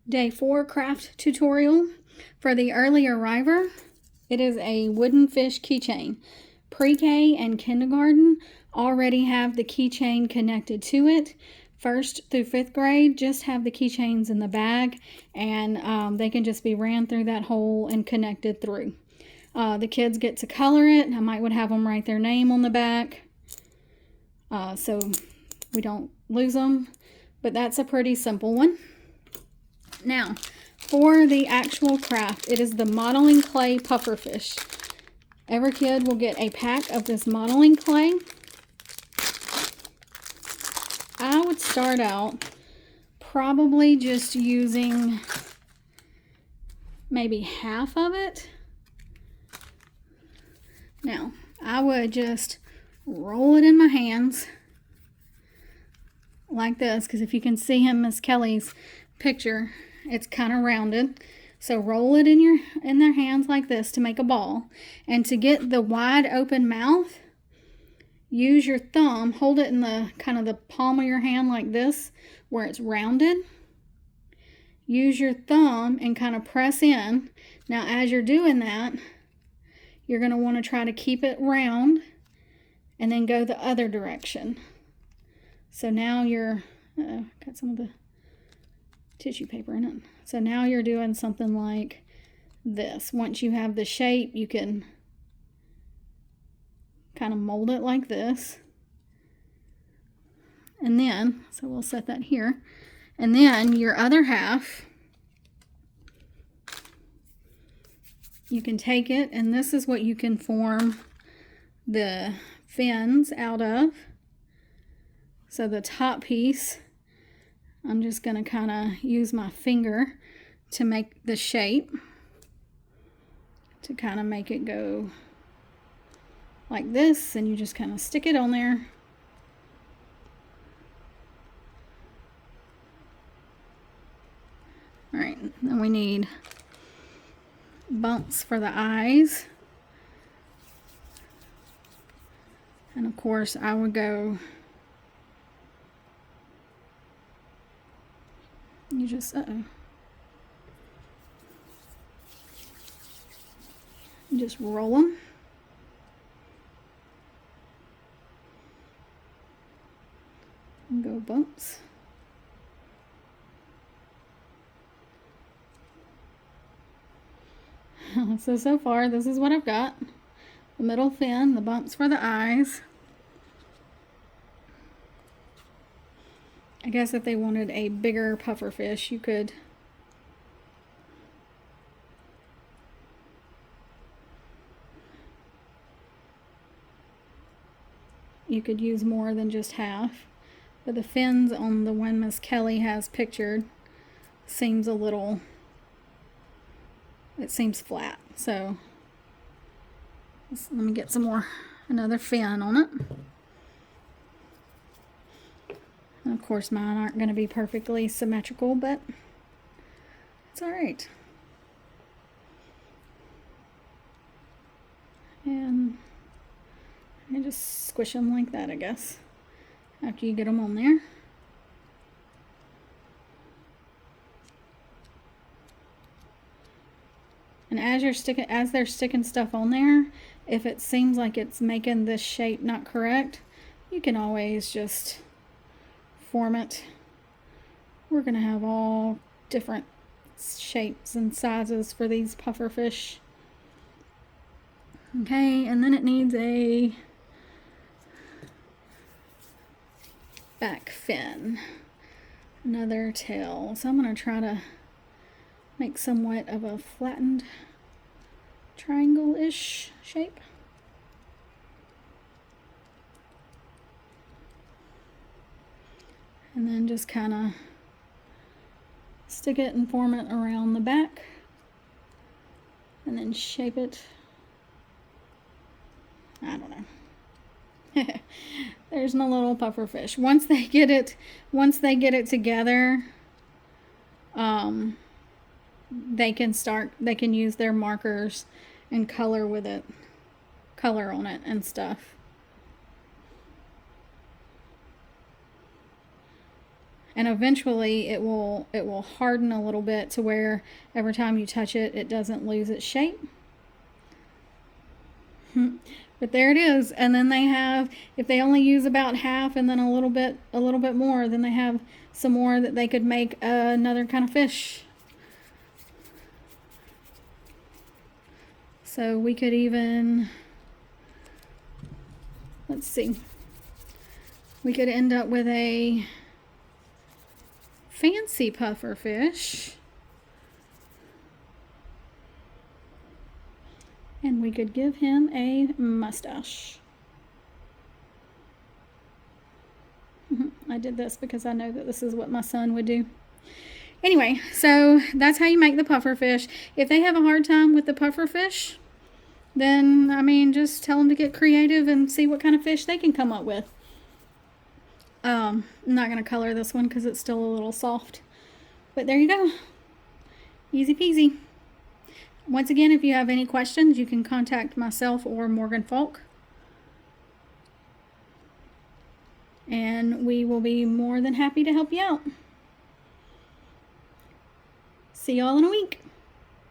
Day 4 craft tutorial for the early arriver. It is a wooden fish keychain. Pre-K and kindergarten already have the keychain connected to it. 1st through 5th grade just have the keychains in the bag, and they can just be ran through that hole and connected through. The kids get to color it. I would have them write their name on the back so we don't lose them, but that's a pretty simple one. Now, for the actual craft, it is the modeling clay pufferfish. Every kid will get a pack of this modeling clay. I would start out probably just using maybe half of it. Now, I would just roll it in my hands like this, because if you can see in Miss Kelly's picture, it's kind of rounded. So roll it in their hands like this to make a ball. And to get the wide open mouth, use your thumb, hold it in the kind of the palm of your hand like this, where it's rounded. Use your thumb and kind of press in. Now, as you're doing that, you're going to want to try to keep it round and then go the other direction. So now you're, got some of the tissue paper in it. So now you're doing something like this. Once you have the shape, you can kind of mold it like this. And then, so we'll set that here. And then your other half, you can take it, and this is what you can form the fins out of. So the top piece, I'm just going to kind of use my finger to make the shape, to kind of make it go like this, and you just kind of stick it on there. All right, then we need bumps for the eyes. And of course, I would go, you just, just roll them. And go bumps. So far, this is what I've got. The middle fin, the bumps for the eyes. I guess if they wanted a bigger pufferfish, you could use more than just half. But the fins on the one Miss Kelly has pictured seems a little, it seems flat. So let me get some more, another fin on it. And of course, mine aren't going to be perfectly symmetrical, but it's all right. And just squish them like that, I guess, after you get them on there. And as they're sticking stuff on there, if it seems like it's making this shape not correct, you can always just form it. We're going to have all different shapes and sizes for these pufferfish. Okay, and then it needs a back fin, another tail. So I'm going to try to make somewhat of a flattened triangle-ish shape. And then just kind of stick it and form it around the back, and then shape it. I don't know. There's my little pufferfish. Once they get it together, they can use their markers and color on it and stuff. and eventually it will harden a little bit to where every time you touch it, it doesn't lose its shape. But there it is. And then they have, if they only use about half and then a little bit more, then they have some more that they could make another kind of fish. So we could even, let's see, we could end up with a fancy puffer fish. And we could give him a mustache. I did this because I know that this is what my son would do. Anyway, so that's how you make the puffer fish. If they have a hard time with the puffer fish, then, I mean, just tell them to get creative and see what kind of fish they can come up with. I'm not going to color this one because it's still a little soft. But there you go. Easy peasy. Once again, if you have any questions, you can contact myself or Morgan Falk. And we will be more than happy to help you out. See y'all in a week.